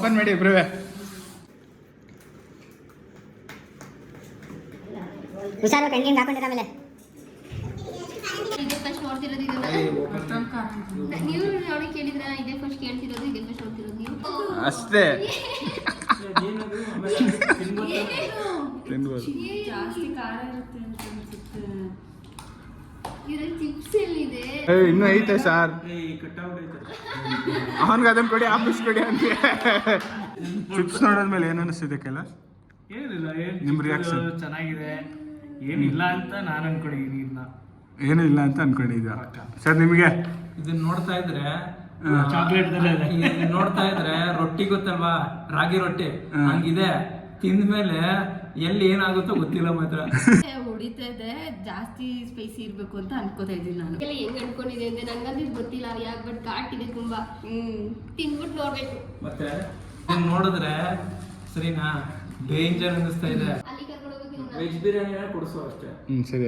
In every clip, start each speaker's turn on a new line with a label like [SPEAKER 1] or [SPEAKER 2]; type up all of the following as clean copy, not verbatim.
[SPEAKER 1] Open ಮಾಡಿ ಇಬ್ರುವೆ.
[SPEAKER 2] ಹುಷಾರು ಕಣ್ಣಿಂದ ಹಾಕೊಂಡಿರ ಆಮೇಲೆ
[SPEAKER 3] ಇದೇ ಫಸ್ಟ್ ನೋಡ್ತಿರೋದು ಇದನ್ನ. ನೀವು ನೋಡಿ ಕೇಳಿದ್ರ ಇದೇ ಫಸ್ಟ್ ಕೇಳ್ತಿರೋದು, ಇದೇ ಫಸ್ಟ್ ನೋಡ್ತಿರೋದು ನೀವು
[SPEAKER 1] ಅಷ್ಟೇ ತಿನ್ಬೋದು.
[SPEAKER 3] ಜಾಸ್ತಿ ಖಾರ ಇರುತ್ತೆ ಅಂತ ಅನ್ಸುತ್ತೆ. ಇದ್ರಲ್ಲಿ ಚಿಪ್ಸ್ ಎಲ್ಲಿದೆ?
[SPEAKER 1] ಇನ್ನೂ ಐತೆ ಸಾರ್, ಅವನ್ಗೆ ಅದನ್ನ ಕೊಡಿ, ಆಫೀಸ್ ಕೊಡಿ ಅಂತ. ಚಿಪ್ಸ್ ನೋಡೋದ್ಮೇಲೆ ಏನು ಅನಿಸ್ತಿದೆ ಕೈಲಾಸ್?
[SPEAKER 4] ಏನಿಲ್ಲ,
[SPEAKER 1] ನಿಮ್ಮ ರಿಯಾಕ್ಷನ್
[SPEAKER 4] ಚೆನ್ನಾಗಿದೆ, ಏನಿಲ್ಲ ಅಂತ ನಾನು ಅನ್ಕೊಂಡಿದ್ದೀನಿ.
[SPEAKER 1] ಏನೂ ಇಲ್ಲ ಅಂತ ಅನ್ಕೊಂಡಿದ್ದ ಸರ್. ನಿಮಗೆ
[SPEAKER 5] ಇದನ್ನ ನೋಡ್ತಾ ಇದ್ರೆ
[SPEAKER 4] ಚಾಕ್ಲೇಟ್
[SPEAKER 5] ನೋಡ್ತಾ ಇದ್ರೆ ರೊಟ್ಟಿ ಗೊತ್ತಲ್ವಾ, ರಾಗಿ ರೊಟ್ಟಿ ಹಂಗಿದೆ. ತಿಂದ್ಮೇಲೆ ಎಲ್ಲಿ ಏನಾಗುತ್ತೋ ಗೊತ್ತಿಲ್ಲ ಮಾತ್ರ.
[SPEAKER 3] ಹೊಡಿತಾ ಇದೆ, ಜಾಸ್ತಿ ಸ್ಪೈಸಿ ಇರ್ಬೇಕು ಅಂತ ಅನ್ಕೋತಾ ಇದ್ದೀನಿ ನಾನು. ಎಲ್ಲ ಹೆಂಗ್ ಅನ್ಕೊಂಡಿದೆ ಅಂದ್ರೆ ನಂಗಂತೂ ಗೊತ್ತಿಲ್ಲ ಯಾಕೆ, ಬಟ್ ಘಾಟ್ ಇದೆ ತುಂಬಾ. ತಿನ್ಬಿಟ್ಟು ನೋಡ್ಬೇಕು.
[SPEAKER 5] ಮತ್ತೆ ಇದನ್ನ ನೋಡಿದ್ರೆ ಸರಿನಾ ಡೇಂಜರ್ ಅನ್ನಿಸ್ತಾ ಇದೆ.
[SPEAKER 3] ಅಲ್ಲಿ ಕರ್ಕೊಂಡು ಹೋಗೋಕೆ
[SPEAKER 5] ವೆಜ್ ಬಿರಿಯಾನಿ ಕೊಡಿಸು ಅಷ್ಟೇ.
[SPEAKER 1] ಸರಿ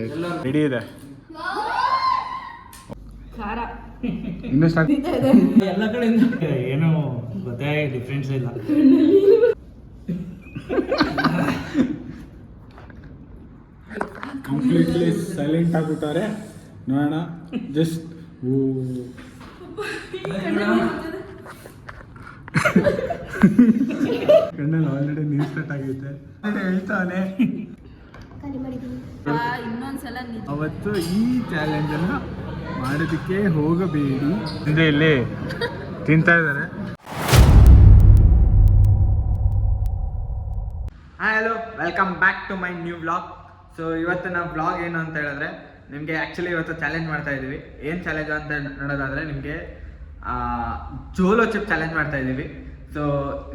[SPEAKER 1] ರೆಡಿ ಇದೆ.
[SPEAKER 3] ಖಾರ
[SPEAKER 1] ಇನ್ನೂ ಸ್ಟಾರ್ಟ್
[SPEAKER 4] ಎಲ್ಲ ಕಡೆಯಿಂದ ಏನೋ ಗೊತ್ತೇ ಡಿಫ್ರೆನ್ಸ್ ಇಲ್ಲ.
[SPEAKER 1] ಕಂಪ್ಲೀಟ್ಲಿ ಸೈಲೆಂಟ್ ಆಗ್ಬಿಟ್ಟವ್ರೆ. ನೋಡೋಣ ಜಸ್ಟ್ ಕಣ್ಣಲ್ಲಿ ಆಲ್ರೆಡಿ ನೀರು ಸ್ಟಾರ್ಟ್ ಆಗೈತೆ. ಹೇಳ್ತಾನೆ
[SPEAKER 3] ಇನ್ನೊಂದ್ಸಲ
[SPEAKER 1] ಅವತ್ತು ಈ ಚಾಲೆಂಜ್ ಅನ್ನ ಮಾಡೋದಕ್ಕೆ ಹೋಗಬೇಡಿ. ಹಿಂದೆ ಇಲ್ಲಿ ತಿಂತಾ ಇದ್ದಾರೆ.
[SPEAKER 6] Hi hello, welcome back to my new vlog. So ಇವತ್ತಿನ ವ್ಲಾಗ್ ಏನು ಅಂತ ಹೇಳಿದ್ರೆ, ನಿಮಗೆ ಆ್ಯಕ್ಚುಲಿ ಇವತ್ತು ಚಾಲೆಂಜ್ ಮಾಡ್ತಾ ಇದ್ದೀವಿ. ಏನು ಚಾಲೆಂಜ್ ಅಂತ ನೋಡೋದಾದರೆ ನಿಮಗೆ ಜೋಲೋ ಚಿಪ್ ಚಾಲೆಂಜ್ ಮಾಡ್ತಾ ಇದ್ದೀವಿ. ಸೊ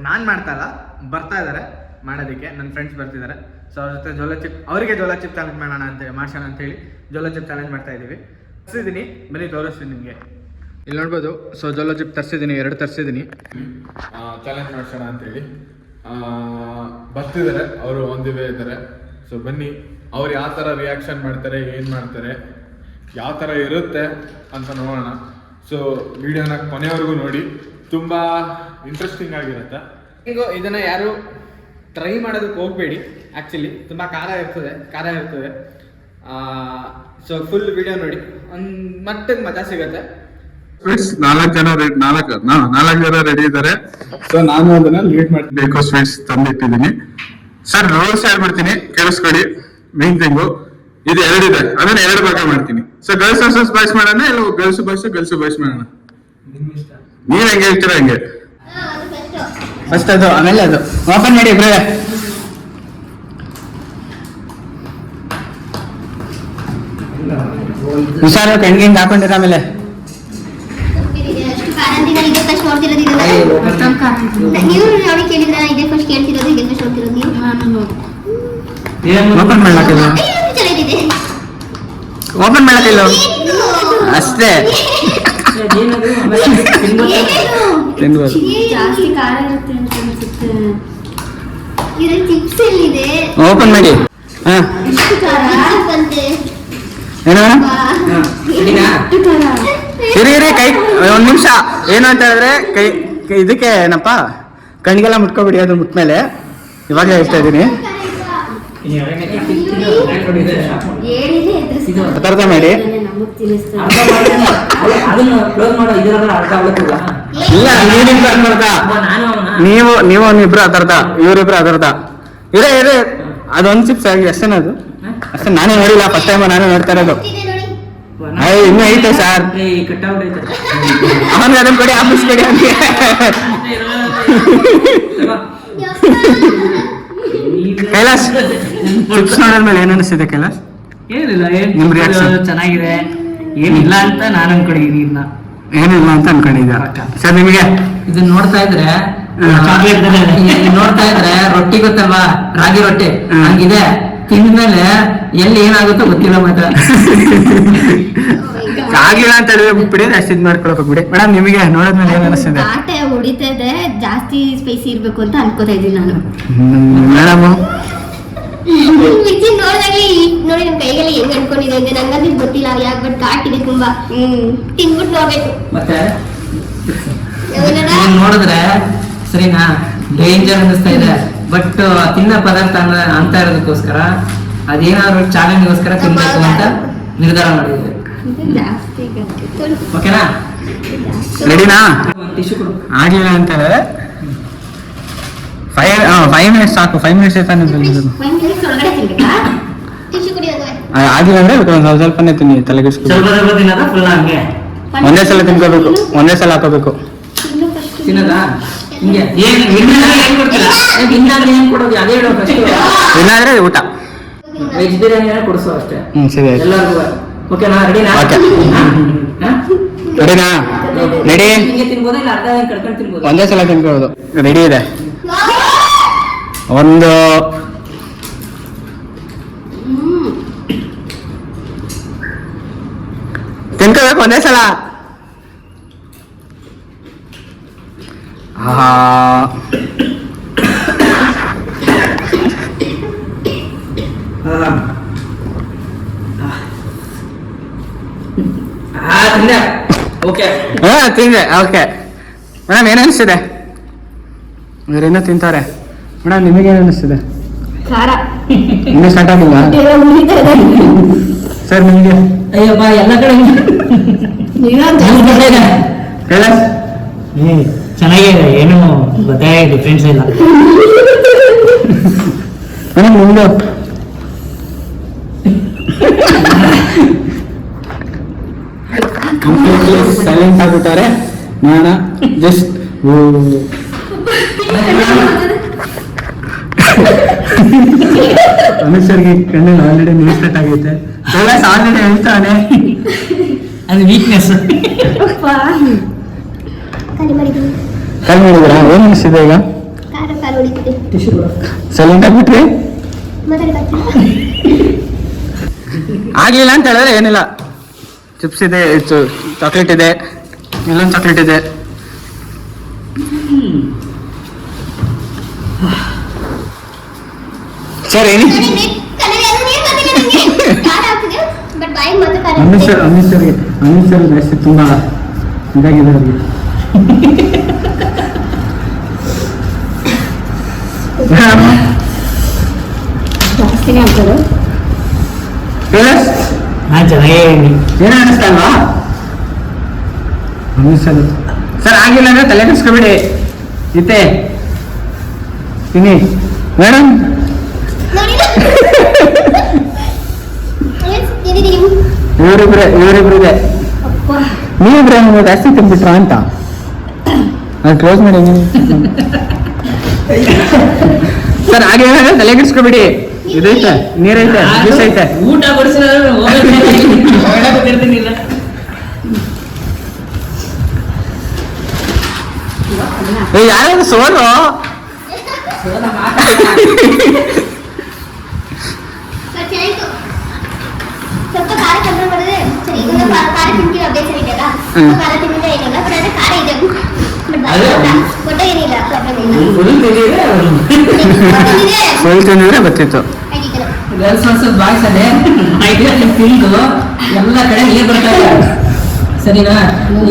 [SPEAKER 6] ನಾನು ಮಾಡ್ತಾ ಇಲ್ಲ, ಬರ್ತಾ ಇದ್ದಾರೆ ಮಾಡೋದಕ್ಕೆ, ನನ್ನ ಫ್ರೆಂಡ್ಸ್ ಬರ್ತಿದ್ದಾರೆ. ಸೊ ಅವ್ರ ಜೊತೆ ಅವರಿಗೆ ಜೋಲೋ ಚಿಪ್ ಚಾಲೆಂಜ್ ಮಾಡ್ಸೋಣ ಅಂತೇಳಿ ಜೋಲೋ ಚಿಪ್ ಚಾಲೆಂಜ್ ಮಾಡ್ತಾ ಇದ್ದೀವಿ. ತರಿಸಿದ್ದೀನಿ, ಬನ್ನಿ ತೋರಿಸ್ತೀನಿ ನಿಮಗೆ. ಇಲ್ಲಿ ನೋಡ್ಬೋದು. So Jolo chip ತರಿಸಿದ್ದೀನಿ, 2 ತರಿಸಿದ್ದೀನಿ.
[SPEAKER 1] ಚಾಲೆಂಜ್ ಮಾಡ್ಸೋಣ ಅಂತೇಳಿ ಬರ್ತಿದ್ದಾರೆ ಅವರು, ಒಂದಿವೆ ಇದ್ದಾರೆ. ಸೊ ಬನ್ನಿ, ಅವ್ರು ಯಾವ ಥರ ರಿಯಾಕ್ಷನ್ ಮಾಡ್ತಾರೆ, ಏನು ಮಾಡ್ತಾರೆ, ಯಾವ ಥರ ಇರುತ್ತೆ ಅಂತ ನೋಡೋಣ. ಸೊ ವಿಡಿಯೋನ ಕೊನೆವರೆಗೂ ನೋಡಿ, ತುಂಬ ಇಂಟ್ರೆಸ್ಟಿಂಗ್ ಆಗಿರುತ್ತೆ.
[SPEAKER 6] ಈಗ ಇದನ್ನು ಯಾರು ಟ್ರೈ ಮಾಡೋದಕ್ಕೆ ಹೋಗಬೇಡಿ. ಆ್ಯಕ್ಚುಲಿ ತುಂಬ ಖಾರ ಇರ್ತದೆ. ಸೊ ಫುಲ್ ವಿಡಿಯೋ ನೋಡಿ, ಒಂದು ಮಟ್ಟಿಗೆ ಮಜಾ ಸಿಗುತ್ತೆ.
[SPEAKER 1] 4 ಜನ ರೆಡಿ ಇದ್ದಾರೆ. ಸೊ ನಾನು ಅದನ್ನ ಲೀಡ್ ಮಾಡಬೇಕು. Sweets ತಂದಿಟ್ಟಿದ್ದೀನಿ sir. ರೋಲ್ಸ್ ಹೇಳ್ಬಿಡ್ತೀನಿ, ಕೇಳಿಸ್ಕೊಡಿ. ಮೇನ್ ಥಿಂಗು ಇದು 2 ಇದೆ, ಅದನ್ನ 2 ಭಾಗ ಮಾಡ್ತೀನಿ. ಸೊ ಗರ್ಲ್ಸ್ ವರ್ಸಸ್ ಬಾಯ್ಸ್ ಮಾಡೋಣ, ಇಲ್ಲ ಗರ್ಲ್ಸ್ ಬಾಯ್ಸ್ ಮಾಡೋಣ? ನೀವ್ ಹೆಂಗೆ ಹೇಳ್ತೀರಾ ಹಂಗೆ.
[SPEAKER 6] ಫಸ್ಟ್ ಅದು, ಆಮೇಲೆ ಅದು ಓಪನ್ ಮಾಡಿ ಇಬ್ರೇ. ಹುಷಾರು ಕಣ್ಣಿಂದ ಹಾಕೊಂಡಿರ ಆಮೇಲೆ.
[SPEAKER 3] ನೀವು ನೋಡಿ ಕೇಳಿದ್ರ ಇದೇ ಫಸ್ಟ್ ಕೇಳ್ತಿರೋದು, ಇದೇ ಫಸ್ಟ್ ನೋಡ್ತಿರೋದು ನೀವು.
[SPEAKER 6] ಓಪನ್ ಮಾಡ್ಲಾಕಿಲ್ಲ, ಓಪನ್ ಮಾಡಕ್ಕಿಲ್ಲ ಅಷ್ಟೇ. ತಿನ್ಬೋದು.
[SPEAKER 3] ಜಾಸ್ತಿ ಖಾರ ಇರುತ್ತೆ ಅಂತ ಅನ್ಸುತ್ತೆ. ಇದ್ರಲ್ಲಿ ಚಿಪ್ಸ್ ಎಲ್ಲಿದೆ?
[SPEAKER 6] ಓಪನ್ ಮಾಡಿ. ಹಾ
[SPEAKER 3] ಇಷ್ಟು ಖಾರ ಅಂತೆ.
[SPEAKER 6] ಏನೋ ಇರಿ ಕೈ 1 ನಿಮಿಷ. ಏನು ಅಂತ ಹೇಳಿದ್ರೆ ಕೈ ಇದಕ್ಕೆ ಏನಪ್ಪ, ಕಣ್ಗೆಲ್ಲ ಮುಟ್ಕೊಬಿಡಿ. ಅದು ಮುಟ್ಮೇಲೆ ಇವಾಗ ಹೇಳ್ತಾ ಇದ್ದೀನಿ, ಪದಾರ್ಥ ಮಾಡಿ. ಇಲ್ಲ ನೀವು ಇಬ್ರು ಅದರ್ಧ, ಇವರಿಬ್ರು ಅದರ್ಧ. ಇರೇ ಅದೊಂದು ಚಿಪ್ಸ್ ಆಗಿ ಅಷ್ಟೇನ? ಅದು ಅಷ್ಟೇ. ನಾನೇ ನೋಡಿಲ್ಲ, ಫಸ್ಟ್ ಟೈಮ್ ನಾನೇ ನೋಡ್ತಾ ಇರೋದು. ಇನ್ನೂ ಐತೆ ಸರ್, ಅವನ್ಗೆ ಅದನ್ನ ಕೊಡಿ, ಆಫೀಸ್ ಕೊಡಿ ಅಂತ. ಕೈಲಾಸ್, ಚಿಪ್ಸ್ ನೋಡಿದ್ಮೇಲೆ ಏನು ಅನಿಸ್ತಿದೆ ಕೈಲಾಸ್?
[SPEAKER 4] ಏನಿಲ್ಲ,
[SPEAKER 6] ನಿಮ್ಮ ರಿಯಾಕ್ಷನ್?
[SPEAKER 4] ಚೆನ್ನಾಗಿದೆ, ಏನಿಲ್ಲ ಅಂತ ನಾನು ಅನ್ಕೊಂಡಿದ್ದೀನಿ.
[SPEAKER 6] ಏನಿಲ್ಲ ಅಂತ ಅನ್ಕೊಂಡಿದ್ದ ಸರ್. ನಿಮಗೆ
[SPEAKER 5] ಇದನ್ನ ನೋಡ್ತಾ ಇದ್ರೆ
[SPEAKER 4] ಚಾಕ್ಲೇಟ್
[SPEAKER 5] ನೋಡ್ತಾ ಇದ್ರೆ ರೊಟ್ಟಿ ಗೊತ್ತಲ್ವಾ, ರಾಗಿ ರೊಟ್ಟಿ ಹಂಗಿದೆ. ತಿಂದ್ಮೇಲೆ ಎಲ್ಲಿ ಏನಾಗುತ್ತೋ ಗೊತ್ತಿಲ್ಲ ಮಾತ್ರ.
[SPEAKER 6] ಆಗಿಲ್ಲ ಅಂತ ಹೇಳಿದ್ರೆ ಬಿಟ್ಬಿಡಿ, ಅಷ್ಟು ಇದು ಮಾಡ್ಕೊಳಕ್ ಬಿಡಿ. ಮೇಡಮ್ ನಿಮಗೆ ನೋಡಿದ್ಮೇಲೆ ಏನು ಅನಿಸ್ತಿದೆ?
[SPEAKER 3] ಘಾಟ ಹೊಡಿತಾ ಇದೆ, ಜಾಸ್ತಿ ಸ್ಪೈಸಿ ಇರ್ಬೇಕು ಅಂತ ಅನ್ಕೋತಾ ಇದ್ದೀನಿ ನಾನು.
[SPEAKER 6] ಮೇಡಮ್
[SPEAKER 3] ಮಿರ್ಚಿ ನೋಡಿದಾಗಲೇ ನೋಡಿ ನಮ್ಮ ಕೈಗೆಲ್ಲ ಹೆಂಗ್ ಅನ್ಕೊಂಡಿದೆ ಅಂದ್ರೆ ನಂಗಂತೂ ಗೊತ್ತಿಲ್ಲ ಯಾಕೆ, ಬಟ್ ಘಾಟ್ ಇದೆ ತುಂಬಾ. ತಿನ್ಬಿಟ್ಟು ನೋಡ್ಬೇಕು.
[SPEAKER 5] ಮತ್ತೆ
[SPEAKER 3] ಇದನ್ನ
[SPEAKER 5] ನೋಡಿದ್ರೆ ಸರಿನಾ? ಡೇಂಜರ್ ಅನ್ನಿಸ್ತಾ ಇದೆ, ಬಟ್ ತಿನ್ನೋ ಪದಾರ್ಥ ಅಂತ ಇರೋದಕ್ಕೋಸ್ಕರ ಅದೇನಾದ್ರು ಚಾಲೆಂಜ್ಗೋಸ್ಕರ ತಿನ್ಬೇಕು ಅಂತ ನಿರ್ಧಾರ ಮಾಡಿದ್ವಿ.
[SPEAKER 3] ಜಾಸ್ತಿ
[SPEAKER 5] ಓಕೆನಾ?
[SPEAKER 1] ರೆಡಿನಾ?
[SPEAKER 5] ಟಿಶ್ಯೂ ಕೊಡು.
[SPEAKER 1] ಆಗಿಲ್ಲ ಅಂತ ಹೇಳಿದ್ರೆ 5 ಮಿನಿಟ್ಸ್ ಸಾಕು. 5 ಮಿನಿಟ್ಸ್ ತಾನೇ
[SPEAKER 2] ಒಳಗಡೆ ತಿನ್ಬೇಕಾ? ಟಿಶ್ಯೂ ಕುಡಿಯೋದು
[SPEAKER 1] ಆಗಿಲ್ಲ ಅಂದ್ರೆ ಸ್ವಲ್ಪನೇ ತಿನ್ನಿ, ತಲೆಗೆಡ್ಸ್ಕೊ.
[SPEAKER 4] ಸ್ವಲ್ಪ ಸ್ವಲ್ಪ ತಿನ್ನೋದ ಫುಲ್ ಹಂಗೆ
[SPEAKER 1] ಒಂದೇ ಸಲ ತಿನ್ಕೋಬೇಕು, ಒಂದೇ ಸಲ ಹಾಕೋಬೇಕು.
[SPEAKER 5] ತಿನ್ನೋದಾ? ಹಿಂಗೆ ಏನು ಏನ್ ಕೊಡ್ತೀರಾ? ಇನ್ನಾದ್ರೆ ಏನ್ ಕೊಡೋದು ಅದೇ ಹೇಳೋ ಫಸ್ಟ್.
[SPEAKER 1] ಇಲ್ಲಾಂದ್ರೆ ಊಟ.
[SPEAKER 5] ವೆಜ್ ಬಿರಿಯಾನಿ ಕೊಡಿಸು ಅಷ್ಟೇ
[SPEAKER 1] ಸರಿ ಆಯ್ತು.
[SPEAKER 5] ಎಲ್ಲರಿಗೂ. ಓಕೆನಾ? ರೆಡಿನಾ?
[SPEAKER 1] ಓಕೆ. ರೆಡಿನಾ? ರೆಡಿ?
[SPEAKER 5] ಹಿಂಗೆ ತಿನ್ಬೋದಾ ಇಲ್ಲ ಅರ್ಧ ಕಡ್ಕೊಂಡು ತಿನ್ಬೋದಾ?
[SPEAKER 1] ಒಂದೇ ಸಲ ತಿನ್ಕೋಬೋದು. ರೆಡಿ ಇದೆ. ಒಂದು ತಿನ್ಕೋಬೇಕು ಒಂದೇ ಸಲ.
[SPEAKER 5] ತಿಂದೆ. ಓಕೆ.
[SPEAKER 1] ತಿಂದೆ. ಓಕೆ ಮೇಡಮ್, ಏನು ಅನಿಸ್ತಿದೆ? ಇವರೇನೋ ತಿಂತಾರೆ ಮೇಡಮ್, ನಿಮಗೇನು ಅನಿಸ್ತಿದೆ?
[SPEAKER 3] ಖಾರ
[SPEAKER 1] ಇನ್ನೂ ಸ್ಟಾರ್ಟ್ ಆಗಿಲ್ಲ ಸರ್ ನಿಮಗೆ?
[SPEAKER 5] ಅಯ್ಯಪ್ಪ ಎಲ್ಲ ಕಡೆ
[SPEAKER 1] ಹೇಳ.
[SPEAKER 4] ಚೆನ್ನಾಗಿದೆ, ಏನು ಗೊತ್ತೇ ಡಿಫ್ರೆನ್ಸ್ ಇಲ್ಲ.
[SPEAKER 1] ಮೇಡಮ್ ನಿಮ್ದು? ಸೈಲೆಂಟ್ ಆಗ್ಬಿಟ್ಟಾರೆ. ನೋಡೋಣ ಜಸ್ಟ್ ಅನುಸರ್ಗೆ ಕಣ್ಣಲ್ಲಿ ಆಲ್ರೆಡಿ ನೀರು ಸ್ಟಾರ್ಟ್ ಆಗೈತೆ. ಆಲ್ರೆಡಿ ಹೇಳ್ತಾನೆ,
[SPEAKER 4] ಅದು ವೀಕ್ನೆಸ್.
[SPEAKER 2] ಖಾಲಿ ಮಾಡಿದ್ದೀನಿ.
[SPEAKER 1] ಕಾಲ್ ಮಾಡಿದ್ರಾ? ಏನ್ ಅನಿಸ್ತಿದೆ ಈಗ?
[SPEAKER 2] ಖಾರ ಖಾರ ಹೊಡಿತಿದೆ.
[SPEAKER 1] ಸೈಲೆಂಟ್ ಆಗ್ಬಿಟ್ರಿ? ಆಗ್ಲಿಲ್ಲ ಅಂತ ಹೇಳಿದ್ರೆ ಏನಿಲ್ಲ. ಚಿಪ್ಸ್ ಇದೆ, ಚಾಕ್ಲೇಟ್ ಇದೆ, ಇಲ್ಲೊಂದು ಚಾಕ್ಲೇಟ್ ಇದೆ. ಸರ್ ಏನಿ ಅಮಿತ್ ಜಾಸ್ತಿ ತುಂಬಾ ಇದಾಗಿದೆ ಅವ್ರಿಗೆ.
[SPEAKER 2] ಜಾಸ್ತಿನೇ ಆಗ್ತದೆ.
[SPEAKER 4] ಚೆನ್ನಾಗೇ
[SPEAKER 1] ಏನ ಅನಿಸ್ತಾ ಅಲ್ವಾ? ಸರ್ ಆಗಿಲ್ಲ ಅಂದ್ರೆ ತಲೆ ಕೆಡಿಸ್ಕೊಬಿಡಿ. ಇತ್ತೆ ತಿನ್ನಿ ಮೇಡಮ್. ಇವರಿಬ್ರಿದೆ. ನೀವಿಬ್ರೆ ಜಾಸ್ತಿ ತಿನ್ಬಿಟ್ರ ಅಂತ ನಾನು ಕ್ಲೋಸ್ ಮಾಡಿ. ಸರ್ ಹಾಗೆ ತಲೆ ಕೆಡಿಸ್ಕೊಬಿಡಿ. ಇದೈತೆ, ನೀರೈತೆ, ಜ್ಯೂಸ್ ಐತೆ.
[SPEAKER 5] ಊಟ ಬಡಿಸಿರ್ತೀನಿಲ್ಲ.
[SPEAKER 1] ಯಾರು ಸೋಲು?
[SPEAKER 2] ಸ್ವಲ್ಪ ಖಾರ ಕಂಟ್ರೋಲ್ ಮಾಡಿದ್ರೆ ಸರಿ. ಈಗ ಖಾರ ತಿಂತೀವಿ, ಅಭ್ಯಾಸ ಇದೆಯಲ್ಲ, ಖಾರ ತಿಂದಿದ್ರೆ ಏನಿಲ್ಲ. ಬಟ್ ಅದೇ ಖಾರ ಇದೆ, ಬಟ್ ಏನಿಲ್ಲ, ಪ್ರಾಬ್ಲಮ್ ಇಲ್ಲ.
[SPEAKER 1] ಸೋಲ್ ತಿಂದಿದ್ರೆ ಗೊತ್ತಿತ್ತು.
[SPEAKER 5] ಗರ್ಲ್ಸ್ ವರ್ಸಸ್ ಬಾಯ್ಸ್ ಅಲ್ಲೇ ತಿಂದು ಎಲ್ಲ ಕಡೆ ನೀರು ಬರ್ತಾ ಇದೆ. ಸರಿನಾ?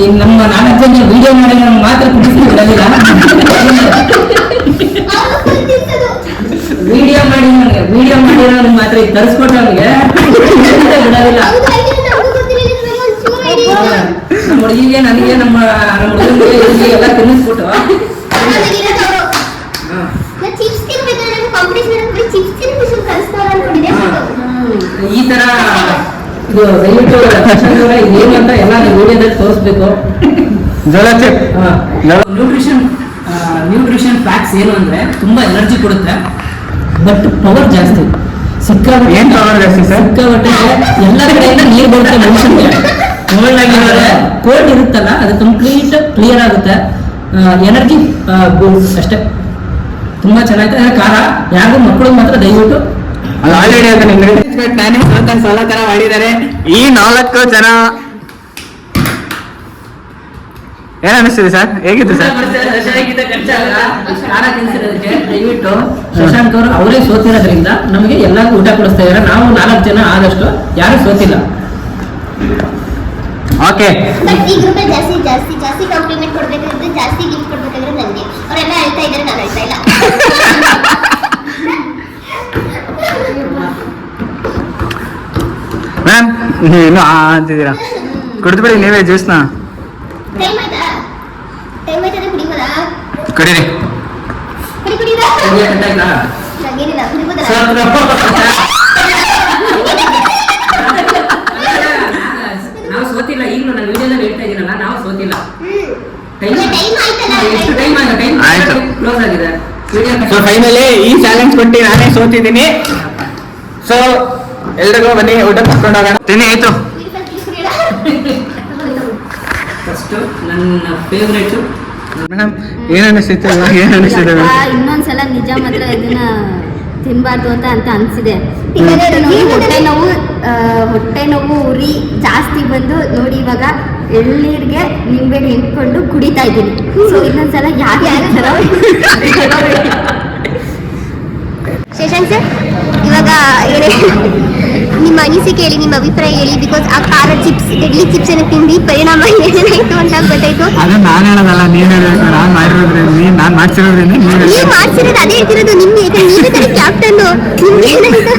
[SPEAKER 5] ಈ ನಮ್ಮ 4 ಜನ ವಿಡಿಯೋ ಮಾಡಿ ನಮ್ಗೆ ಮಾತ್ರ ಕುಡಿಸ್ಲಿಕ್ಕೆ ಬಿಡಲಿಲ್ಲ. ವಿಡಿಯೋ ಮಾಡಿರೋ ಮಾತ್ರ ಈಗ ತರಿಸ್ಕೊಟ್ಟು ಅವ್ರಿಗೆ ಬಿಡೋದಿಲ್ಲ. ನಮ್ಮ ಹುಡುಗಿಗೆ, ನನಗೆ, ನಮ್ಮ ಹುಡುಗನಿಗೆ ಎಲ್ಲ ತಿನ್ನಿಸ್ಬಿಟ್ಟು ಈ ತರ ಇದು ದಯವಿಟ್ಟು ಇದೇನು ಅಂತ ಎಲ್ಲ ವಿಡಿಯೋದಲ್ಲಿ ತೋರಿಸ್ಬೇಕು. ನ್ಯೂಟ್ರಿಷನ್ ಫ್ಯಾಕ್ಟ್ಸ್ ಏನು ಅಂದ್ರೆ ತುಂಬಾ ಎನರ್ಜಿ ಕೊಡುತ್ತೆ, ಬಟ್ ಪವರ್ ಜಾಸ್ತಿ. ಸಿಕ್ಕಾಪಟ್ಟೆ
[SPEAKER 1] ಏನ್ ಪವರ್ ಜಾಸ್ತಿ ಸರ್?
[SPEAKER 5] ಸಿಕ್ಕಾಪಟ್ಟೆ ಎಲ್ಲ ಕಡೆಯಿಂದ ನೀರು ಬರುತ್ತೆ ಮನುಷ್ಯನಿಗೆ. ಕೋಲ್ಡ್ ಇರುತ್ತಲ್ಲ, ಅದು ಕಂಪ್ಲೀಟ್ ಕ್ಲಿಯರ್ ಆಗುತ್ತೆ. ಎನರ್ಜಿ ಅಷ್ಟೇ, ತುಂಬಾ ಚೆನ್ನಾಗಿದೆ. ಖಾರ ಯಾರಿಗೂ ಮಕ್ಕಳಿಗೆ ಮಾತ್ರ ದಯವಿಟ್ಟು
[SPEAKER 1] ಆಲ್ರೆಡಿ ನಾನೇ ಸಾಲ ತರ ಮಾಡಿದ್ದಾರೆ ಈ 4 ಜನ. ಏನ್ ಅನಿಸ್ತಿದೆ ಸರ್? ಹೇಗಿತ್ತು ಸರ್?
[SPEAKER 5] ಖಾರ ತಿನ್ಸಿರೋದಕ್ಕೆ ದಯವಿಟ್ಟು ಶಶಾಂಕ್ ಅವರು ಅವರೇ ಸೋತಿರೋದ್ರಿಂದ ನಮಗೆ ಎಲ್ಲರಿಗೂ ಊಟ ಕೊಡಿಸ್ತಾ ಇದ್ದಾರೆ. ನಾವು 4 ಜನ ಆದಷ್ಟು ಯಾರು ಸೋತಿಲ್ಲ. ಓಕೆ
[SPEAKER 2] ಬಟ್ ಈ ಗ್ರೂಪಲ್ಲಿ ಜಾಸ್ತಿ ಜಾಸ್ತಿ ಜಾಸ್ತಿ ಕಾಂಪ್ಲಿಮೆಂಟ್ ಕೊಡ್ಬೇಕಾದ್ರೆ ಜಾಸ್ತಿ ಗಿಫ್ಟ್ ಕೊಡ್ಬೇಕಾದ್ರೆ ನನಗೆ ಅವರೆಲ್ಲ ಹೇಳ್ತಾ ಇದ್ದಾರೆ, ನಾನು ಹೇಳ್ತಾ ಇಲ್ಲ.
[SPEAKER 6] ಮ್ಯಾಮ್ ಇನ್ನು ಅಂತಿದ್ದೀರಾ, ಕುಡಿದು ಬಿಡಿ ನೀವೇ ಜ್ಯೂಸ್ನ.
[SPEAKER 2] ಟೈಮ್ ಆಯ್ತಾ? ಟೈಮ್ ಆಯ್ತದೆ, ಕುಡಿಬೋದಾ?
[SPEAKER 6] ಕುಡೀರಿ.
[SPEAKER 2] ಕುಡಿದಾ? ನಂಗೇನಿಲ್ಲ, ಕುಡಿಬೋದಲ್ಲ?
[SPEAKER 5] ನಾವು ಸೋತಿಲ್ಲ. ಈಗಲೂ ನಾನು ವಿಡಿಯೋದಲ್ಲಿ ಹೇಳ್ತಾ ಇದ್ದೀನಲ್ಲ, ನಾವು ಸೋತಿಲ್ಲ.
[SPEAKER 2] ಟೈಮ್ ಆಯ್ತಲ್ಲ?
[SPEAKER 5] ಎಷ್ಟು ಟೈಮ್ ಆಯ್ತು? ಟೈಮ್
[SPEAKER 6] ಆಯ್ತು.
[SPEAKER 5] ಕ್ಲೋಸ್ ಆಗಿದೆ.
[SPEAKER 6] ಸೊ ಫೈನಲಿ ಈ ಚಾಲೆಂಜ್ ಕೊಟ್ಟು ನಾನೇ ಸೋತಿದ್ದೀನಿ. ಸೊ ಎಲ್ರಿಗೂ ಬನ್ನಿ ಊಟ ಕರ್ಕೊಂಡು ಹೋಗೋಣ. ತಿನ್ನಿ ಆಯ್ತು.
[SPEAKER 5] ಫಸ್ಟ್ ನನ್ನ ಫೇವ್ರೇಟು
[SPEAKER 6] ಮೇಡಮ್ ಏನು ಅನಿಸ್ತಿತ್ತು? ಏನು ಅನಿಸ್ತಿದೆ?
[SPEAKER 3] ಇನ್ನೊಂದ್ಸಲ ನಿಜ ಮಾತ್ರ ಇದನ್ನ ತಿನ್ಬಾರ್ದು ಅಂತ ಅನ್ಸಿದೆ. ಹೊಟ್ಟೆ ನೋವು ಉರಿ ಜಾಸ್ತಿ ಬಂದು ನೋಡಿ ಇವಾಗ ಎಳ್ನೀರಿಗೆ ನಿಂಬೆ ಹಿಂಡ್ಕೊಂಡು ಕುಡಿತಾ ಇದ್ದೀನಿ. ಸೊ ಇನ್ನೊಂದ್ಸಲ ಯಾರು
[SPEAKER 2] ಶಶಾಂಕ್ ಸರ್, ಇವಾಗ ಏನೇ ನಿಮ್ಮ ಅನಿಸಿಕೆ ಹೇಳಿ, ನಿಮ್ಮ ಅಭಿಪ್ರಾಯ ಹೇಳಿ. ಬಿಕಾಸ್ ಆ ಖಾರ ಚಿಪ್ಸ್, ಡೆಡ್ಲಿ ಚಿಪ್ಸ್ ಅನ್ನು ತಿಂದು ಪರಿಣಾಮ ಏನಾಯ್ತು ಅಂತ ಗೊತ್ತಾಯ್ತು.
[SPEAKER 6] ಅದು ನಾನು ಹೇಳೋದಲ್ಲ, ನೀನು ಹೇಳಬೇಕು. ನಾನು ಮಾಡಿರೋದ್ರಿಂದ, ನಾನು ಮಾಡ್ಸಿರೋದ್ರಿಂದ
[SPEAKER 2] ನೀವು ಮಾಡ್ಸಿರೋದು ಅದೇ ಹೇಳ್ತಿರೋದು ನಿಮ್ಗೆ. ನೀವೇ ತಾನೇ ಕ್ಯಾಪ್ಟನ್, ನಿಮ್ಗೆ ಏನಾಯ್ತು?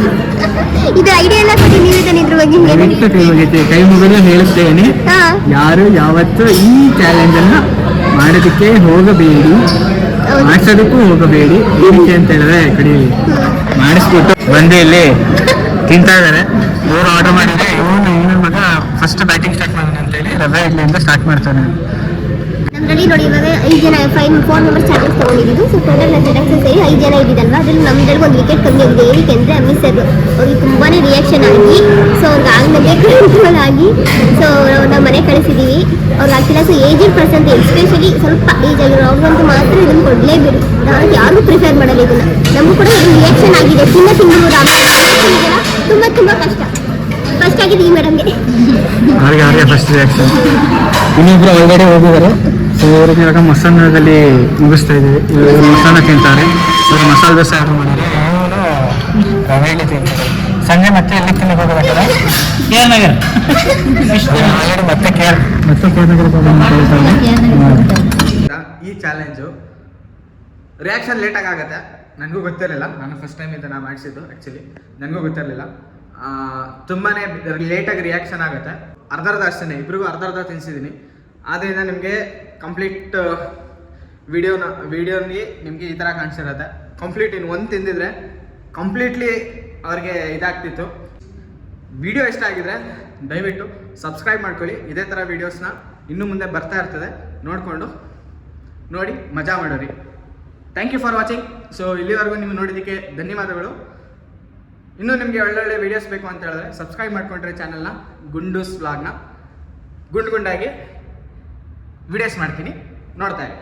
[SPEAKER 2] ಇದು ಐಡಿಯಾ ಎಲ್ಲ ಕೊಡಿ, ನೀವೇ ತಾನೇ ಇದ್ರ ಬಗ್ಗೆ
[SPEAKER 6] ದಯವಿಟ್ಟು ಕೈ ಮುಗಿತೆ, ಕೈ ಮುಗಿದು ಹೇಳುತ್ತೇನೆ,
[SPEAKER 2] ಹಾ.
[SPEAKER 6] ಯಾರು ಯಾವತ್ತು ಈ ಚಾಲೆಂಜ್ ಅನ್ನ ಮಾಡೋದಕ್ಕೆ ಹೋಗಬೇಡಿ, ಮಾಡಿಸೋದಕ್ಕೂ ಹೋಗಬೇಡಿ. ಏನಕ್ಕೆ ಅಂತ ಹೇಳಿದ್ರೆ ಕಡಿ ಮಾಡಿಸ್ಬಿಟ್ಟು ಬಂದು ಇಲ್ಲಿ ತಿಂತಾ ಇದ್ದಾರೆ. ಇವರು ಆರ್ಡರ್ ಮಾಡಿದ್ರೆ ಇವನ ಮಗ ಫಸ್ಟ್ ಬ್ಯಾಟಿಂಗ್ ಸ್ಟಾರ್ಟ್ ಮಾಡೋಣ ಅಂತ ಹೇಳಿ ರವೆ ಇಡ್ಲಿಯಿಂದ ಸ್ಟಾರ್ಟ್ ಮಾಡ್ತಾನೆ.
[SPEAKER 2] ನಮ್ಮಲ್ಲಿ ನೋಡಿ ಇವಾಗ 5 ಜನ 4 ಮೆಂಬರ್ಸ್ ಚಾಲೆಂಜ್ ತಗೊಂಡಿದ್ದು. ಸೊ ಟೋಟಲ್ ನನ್ನ ಸೆಲೆಕ್ಷನ್ ಸೇರಿ 5 ಜನ ಇದ್ದಿದ್ದಲ್ವಾ, ಅದ್ರಲ್ಲಿ ನಮ್ದ್ರಲ್ಲಿ ಒಂದು ವಿಕೆಟ್ ಕಮ್ಮಿ ಆಗಿದೆ. ಏನಕ್ಕೆ ಅಂದರೆ ಅಮಿತ್ ಸರ್ ಅವ್ರಿಗೆ ತುಂಬಾ ರಿಯಾಕ್ಷನ್ ಆಗಿ, ಸೊ ಅವ್ರಿಗೆ ಆದ್ಮೇಲೆ ಕಂಟ್ರೋಲ್ ಆಗಿ, ಸೊ ನಾವು ಮನೆ ಕಳಿಸಿದ್ದೀವಿ. ಅವ್ರಿಗೆ ಆಗ್ತಿಲ್ಲ. ಸೊ ಏಜೆಡ್ ಪರ್ಸನ್ ಎಸ್ಪೆಷಲಿ ಸ್ವಲ್ಪ ಏಜ್ ಆಗಿರೋ ಅವ್ರಿಗಂತೂ ಮಾತ್ರ ಇದನ್ನು ಕೊಡಲೇಬೇಡಿ. ನಾನು ಯಾರಿಗೂ ಪ್ರಿಫರ್ ಮಾಡಲ್ಲ ಇದನ್ನು. ನಮಗೂ ಕೂಡ ಇದು ರಿಯಾಕ್ಷನ್ ಆಗಿದೆ. ತಿನ್ನಬಹುದು ತುಂಬ ತುಂಬ ಕಷ್ಟ. ಫಸ್ಟ್ ಆಗಿದೆ ಈ ಮೇಡಮ್ಗೆ.
[SPEAKER 6] ಅವ್ರಿಗೆ ಫಸ್ಟ್ ರಿಯಾಕ್ಷನ್. ಇನ್ನೊಬ್ರು ಒಳಗಡೆ ಹೋಗಿದ್ದಾರೆ. ಸೊ ಇವ್ರಿಗೆ ಇವಾಗ ಮೊಸನ್ನದಲ್ಲಿ ಮುಗಿಸ್ತಾ ಇದ್ದೀವಿ. ಇವರು ಮೊಸನ್ನ ತಿಂತಾರೆ, ಇವರು ಮಸಾಲೆ ದೋಸೆ ಆರ್ಡರ್ ಮಾಡಿದ್ದಾರೆ, ಇವನು ರವೆ ಇಡ್ಲಿ ತಿಂತಾರೆ. ಸಂಜೆ ಮತ್ತೆ ಎಲ್ಲಿ ತಿನ್ನಕ್ಕೆ ಹೋಗಬೇಕಲ್ಲ,
[SPEAKER 5] KR ನಗರ್.
[SPEAKER 6] ಮತ್ತೆ KR ನಗರಕ್ಕೆ ಈ ಚಾಲೆಂಜು ರಿಯಾಕ್ಷನ್ ಲೇಟಾಗಿ ಆಗುತ್ತೆ. ನನಗೂ ಗೊತ್ತಿರಲಿಲ್ಲ, ನಾನು ಫಸ್ಟ್ ಟೈಮ್ ಇದನ್ನು ಮಾಡಿಸಿದ್ದು. ಆ್ಯಕ್ಚುಲಿ ನನಗೂ ಗೊತ್ತಿರಲಿಲ್ಲ. ತುಂಬಾ ಲೇಟಾಗಿ ರಿಯಾಕ್ಷನ್ ಆಗುತ್ತೆ. ಅರ್ಧ ಅಷ್ಟೇ, ಇಬ್ಬರಿಗೂ ಅರ್ಧ ತಿನ್ನಿಸಿದ್ದೀನಿ. ಆದ್ದರಿಂದ ನಿಮಗೆ ಕಂಪ್ಲೀಟ್ ವಿಡಿಯೋನಿ ನಿಮಗೆ ಈ ಥರ ಕಾಣಿಸಿರುತ್ತೆ. ಕಂಪ್ಲೀಟ್ ಇನ್ನು ಒಂದು ತಿಂದಿದ್ರೆ ಕಂಪ್ಲೀಟ್ಲಿ ಅವ್ರಿಗೆ ಇದಾಗ್ತಿತ್ತು. ವಿಡಿಯೋ ಇಷ್ಟ ಆಗಿದ್ರೆ ದಯವಿಟ್ಟು ಸಬ್ಸ್ಕ್ರೈಬ್ ಮಾಡ್ಕೊಳ್ಳಿ. ಇದೇ ಥರ ವೀಡಿಯೋಸ್ನ ಇನ್ನು ಮುಂದೆ ಬರ್ತಾ ಇರ್ತದೆ, ನೋಡಿಕೊಂಡು ನೋಡಿ ಮಜಾ ಮಾಡೋರಿ. Thank you for watching. So ಇಲ್ಲಿವರೆಗೂ ನೀವು ನೋಡಿದ್ದಕ್ಕೆ ಧನ್ಯವಾದಗಳು. ಇನ್ನೂ ನಿಮಗೆ ಒಳ್ಳೊಳ್ಳೆ ವೀಡಿಯೋಸ್ ಬೇಕು ಅಂತ ಹೇಳಿದ್ರೆ ಸಬ್ಸ್ಕ್ರೈಬ್ ಮಾಡ್ಕೊಂಡ್ರೆ ಚಾನಲ್ನ ಗುಂಡೂಸ್ ವ್ಲಾಗ್ನ ಗುಂಡಾಗಿ ವೀಡಿಯೋಸ್ ಮಾಡ್ತೀನಿ, ನೋಡ್ತಾ ಇರಿ.